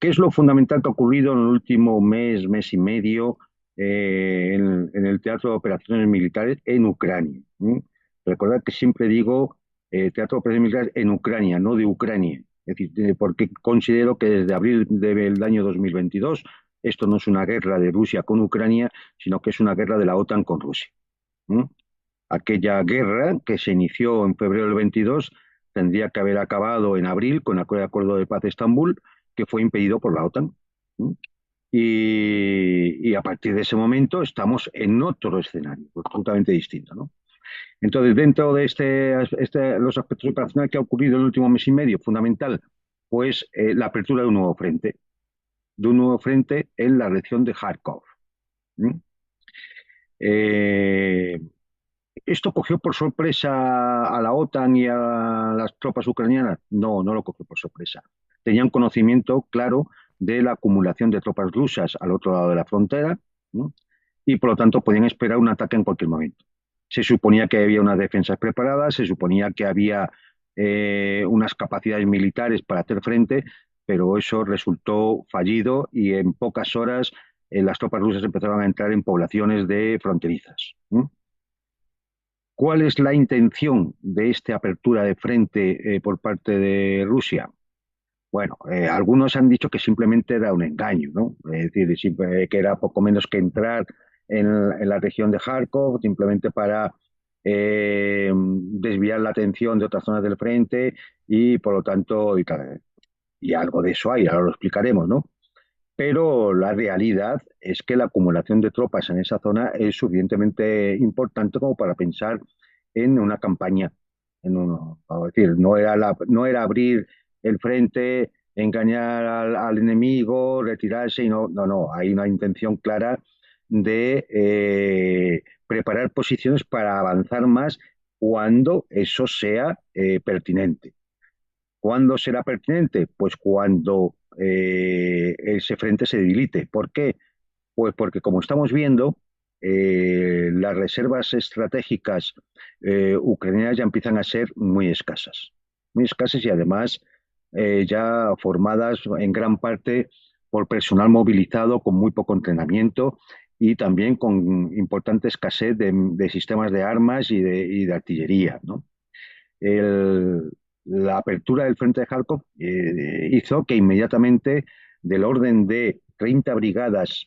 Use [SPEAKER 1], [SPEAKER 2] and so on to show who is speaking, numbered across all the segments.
[SPEAKER 1] ¿Qué es lo fundamental que ha ocurrido en el último mes, mes y medio en el Teatro de Operaciones Militares en Ucrania? Recordad que siempre digo Teatro de Operaciones Militares en Ucrania, no de Ucrania. Es decir, porque considero que desde abril del año 2022 esto no es una guerra de Rusia con Ucrania, sino que es una guerra de la OTAN con Rusia. ¿Mm? Aquella guerra que se inició en febrero del 22 tendría que haber acabado en abril con el acuerdo de paz de Estambul, que fue impedido por la OTAN. Y a partir de ese momento estamos en otro escenario, pues, totalmente distinto, ¿no? Entonces, dentro de los aspectos operacionales que ha ocurrido en el último mes y medio, fundamental, pues la apertura de un nuevo frente en la región de Kharkov. ¿Mm? Eh, ¿Esto cogió por sorpresa a la OTAN y a las tropas ucranianas? No, no lo cogió por sorpresa. Tenían conocimiento claro de la acumulación de tropas rusas al otro lado de la frontera, ¿no? Y por lo tanto podían esperar un ataque en cualquier momento. Se suponía que había unas defensas preparadas, se suponía que había unas capacidades militares para hacer frente, pero eso resultó fallido y en pocas horas las tropas rusas empezaron a entrar en poblaciones de fronterizas. ¿Cuál es la intención de esta apertura de frente por parte de Rusia? Bueno, algunos han dicho que simplemente era un engaño, ¿no? Es decir, que era poco menos que entrar en la región de Kharkov, simplemente para desviar la atención de otras zonas del frente y por lo tanto, y algo de eso hay, ahora lo explicaremos, ¿no? Pero la realidad es que la acumulación de tropas en esa zona es suficientemente importante como para pensar en una campaña. Es decir, no era abrir el frente, engañar al enemigo, retirarse, y no, hay una intención clara de preparar posiciones para avanzar más cuando eso sea pertinente. ¿Cuándo será pertinente? Pues cuando ese frente se debilite. ¿Por qué? Pues porque, como estamos viendo, las reservas estratégicas ucranianas ya empiezan a ser muy escasas y además ya formadas en gran parte por personal movilizado con muy poco entrenamiento y también con importante escasez de sistemas de armas y de artillería, ¿no? el- la apertura del frente de Kharkov hizo que inmediatamente del orden de 30 brigadas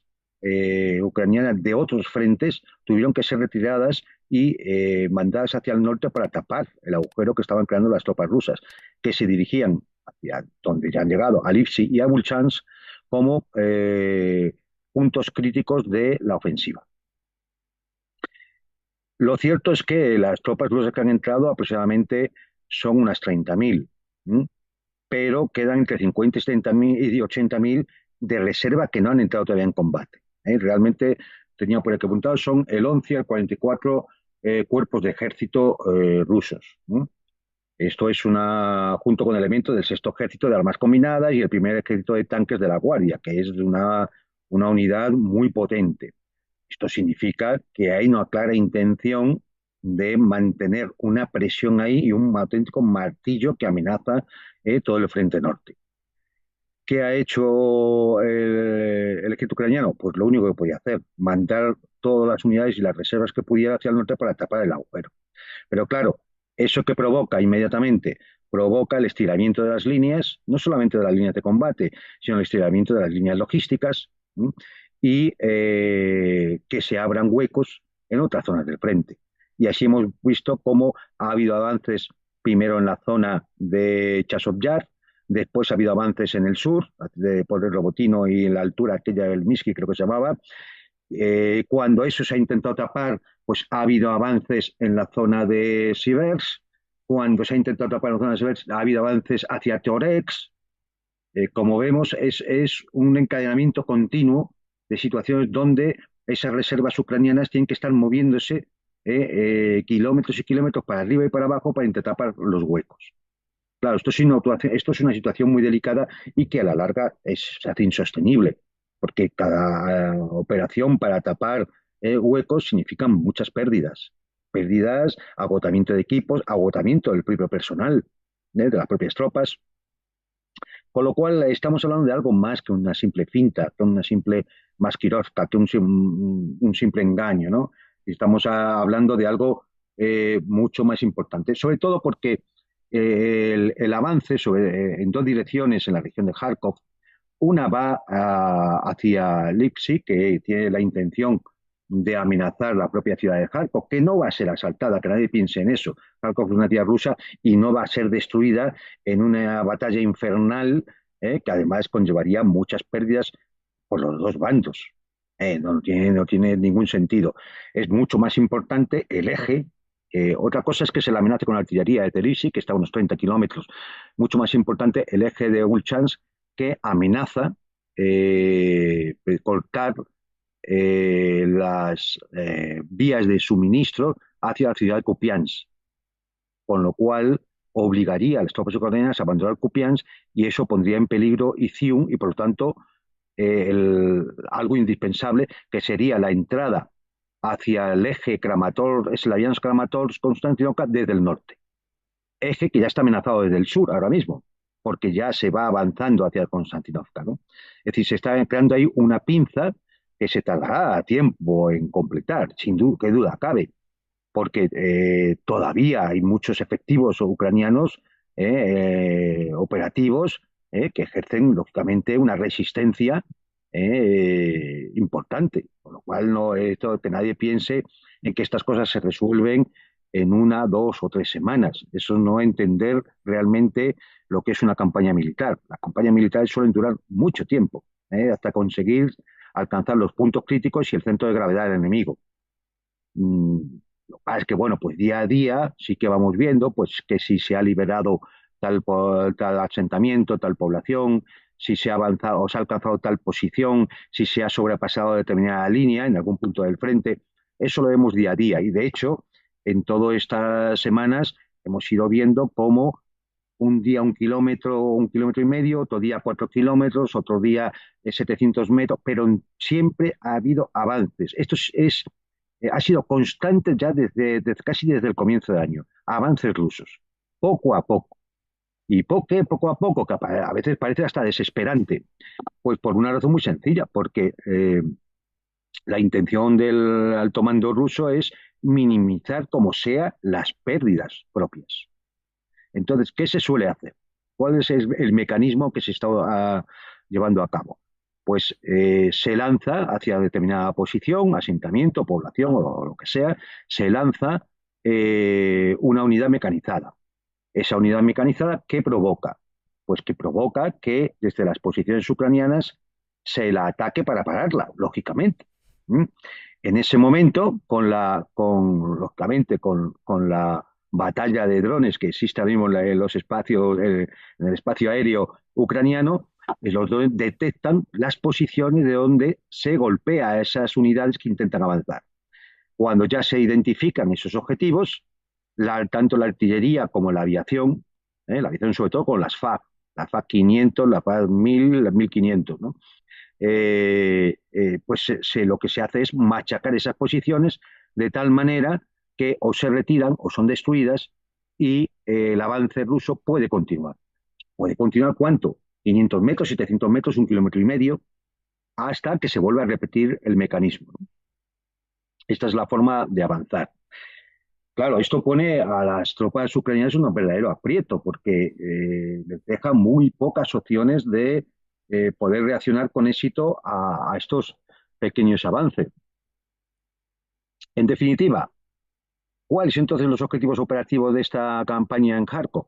[SPEAKER 1] ucranianas de otros frentes tuvieron que ser retiradas y mandadas hacia el norte para tapar el agujero que estaban creando las tropas rusas, que se dirigían hacia donde ya han llegado, a Lipsi y a Bulchansk, como puntos críticos de la ofensiva. Lo cierto es que las tropas rusas que han entrado aproximadamente son unas 30.000, pero quedan entre 50 y 70.000 y 80.000 de reserva que no han entrado todavía en combate. Realmente, tenía por aquí apuntado, son el 11 al 44 cuerpos de ejército rusos. Esto es junto con elementos del sexto ejército de armas combinadas y el primer ejército de tanques de la Guardia, que es una unidad muy potente. Esto significa que hay una clara intención de mantener una presión ahí y un auténtico martillo que amenaza todo el frente norte. ¿Qué ha hecho el ejército ucraniano? Pues lo único que podía hacer, mandar todas las unidades y las reservas que pudiera hacia el norte para tapar el agujero. Pero claro, eso que provoca inmediatamente, provoca el estiramiento de las líneas, no solamente de las líneas de combate, sino el estiramiento de las líneas logísticas, ¿sí? Y que se abran huecos en otras zonas del frente. Y así hemos visto cómo ha habido avances primero en la zona de Chasiv, después ha habido avances en el sur, por el Robotino y en la altura aquella del Miski, creo que se llamaba. Cuando eso se ha intentado tapar, pues ha habido avances en la zona de Sivers. Cuando se ha intentado tapar la zona de Sivers, ha habido avances hacia Teorex. Como vemos, es un encadenamiento continuo de situaciones donde esas reservas ucranianas tienen que estar moviéndose kilómetros y kilómetros para arriba y para abajo para intentar tapar los huecos. Claro, esto es una situación muy delicada y que a la larga se hace insostenible, porque cada operación para tapar huecos significa muchas pérdidas. Pérdidas, agotamiento de equipos, agotamiento del propio personal, de las propias tropas, Con lo cual estamos hablando de algo más que una simple finta, que una simple masquirovka, que un simple engaño, ¿no? Estamos hablando de algo mucho más importante, sobre todo porque el avance en dos direcciones en la región de Kharkov, una va hacia Lipsk, que tiene la intención de amenazar la propia ciudad de Kharkov, que no va a ser asaltada, que nadie piense en eso. Kharkov es una ciudad rusa y no va a ser destruida en una batalla infernal, que además conllevaría muchas pérdidas por los dos bandos. No tiene ningún sentido. Es mucho más importante el eje. Otra cosa es que se la amenace con la artillería de Tbilisi, que está a unos 30 kilómetros. Mucho más importante el eje de Ulchansk, que amenaza cortar las vías de suministro hacia la ciudad de Kupiansk, con lo cual obligaría a las tropas ucranianas a abandonar Kupiansk y eso pondría en peligro Izium y por lo tanto algo indispensable que sería la entrada hacia el eje Slaviansk-Kramatorsk-Constantinopla desde el norte. Eje que ya está amenazado desde el sur ahora mismo, porque ya se va avanzando hacia Constantinopla, ¿no? Es decir, se está creando ahí una pinza que se tardará tiempo en completar, sin duda, qué duda cabe, porque todavía hay muchos efectivos ucranianos operativos que ejercen, lógicamente, una resistencia importante, con lo cual no esto, que nadie piense en que estas cosas se resuelven en una, 2 o 3 semanas. Eso no entender realmente lo que es una campaña militar. Las campañas militares suelen durar mucho tiempo, hasta conseguir alcanzar los puntos críticos y el centro de gravedad del enemigo. Mm, lo que pasa es que, bueno, pues día a día sí que vamos viendo pues que si se ha liberado tal asentamiento, tal población, si se ha avanzado o se ha alcanzado tal posición, si se ha sobrepasado determinada línea en algún punto del frente. Eso lo vemos día a día y, de hecho, en todas estas semanas hemos ido viendo cómo un día 1 kilómetro, 1,5 kilómetros, otro día 4 kilómetros, otro día 700 metros, pero siempre ha habido avances. Esto ha sido constante ya casi desde el comienzo del año. Avances rusos, poco a poco. ¿Y por qué poco a poco? Que a veces parece hasta desesperante. Pues por una razón muy sencilla, porque la intención del alto mando ruso es minimizar como sea las pérdidas propias. Entonces, ¿qué se suele hacer? ¿Cuál es el mecanismo que se está llevando a cabo? Pues se lanza hacia determinada posición, asentamiento, población o lo que sea, se lanza una unidad mecanizada. Esa unidad mecanizada, ¿qué provoca? Pues que provoca que desde las posiciones ucranianas se la ataque para pararla, lógicamente. ¿Mm? En ese momento, lógicamente, con la batalla de drones que existe ahora mismo en los espacios, en el espacio aéreo ucraniano, los drones detectan las posiciones de donde se golpea a esas unidades que intentan avanzar. Cuando ya se identifican esos objetivos, tanto la artillería como la aviación sobre todo con la FAB 500, la FAB 1000, la 1500, ¿no? Pues lo que se hace es machacar esas posiciones de tal manera que o se retiran o son destruidas y el avance ruso puede continuar. ¿Puede continuar cuánto? 500 metros, 700 metros, 1,5 kilómetros, hasta que se vuelva a repetir el mecanismo, ¿no? Esta es la forma de avanzar. Claro, esto pone a las tropas ucranianas en un verdadero aprieto porque les deja muy pocas opciones de poder reaccionar con éxito a estos pequeños avances. En definitiva, ¿cuáles son entonces los objetivos operativos de esta campaña en Kharkov?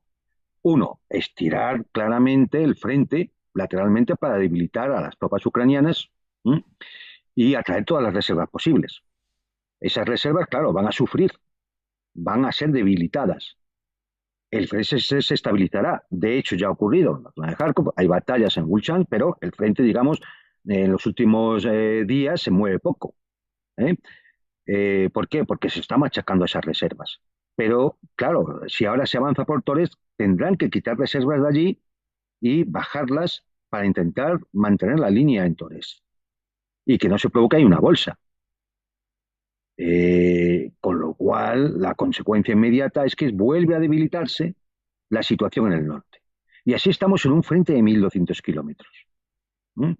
[SPEAKER 1] Uno, estirar claramente el frente lateralmente para debilitar a las tropas ucranianas, ¿m? Y atraer todas las reservas posibles. Esas reservas, claro, van a sufrir, van a ser debilitadas. El frente se estabilizará. De hecho, ya ha ocurrido en la zona de Kharkov, hay batallas en Ulchan, pero el frente, digamos, en los últimos días se mueve poco. ¿Eh? ¿Por qué? Porque se está machacando esas reservas. Pero, claro, si ahora se avanza por Torres, tendrán que quitar reservas de allí y bajarlas para intentar mantener la línea en Torres y que no se provoque ahí una bolsa. Con lo cual, la consecuencia inmediata es que vuelve a debilitarse la situación en el norte. Y así estamos en un frente de 1.200 kilómetros, ¿m?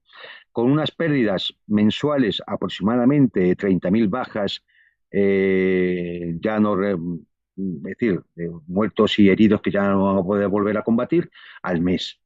[SPEAKER 1] Con unas pérdidas mensuales aproximadamente de 30.000 bajas, ya no, es decir, muertos y heridos que ya no vamos a poder volver a combatir al mes.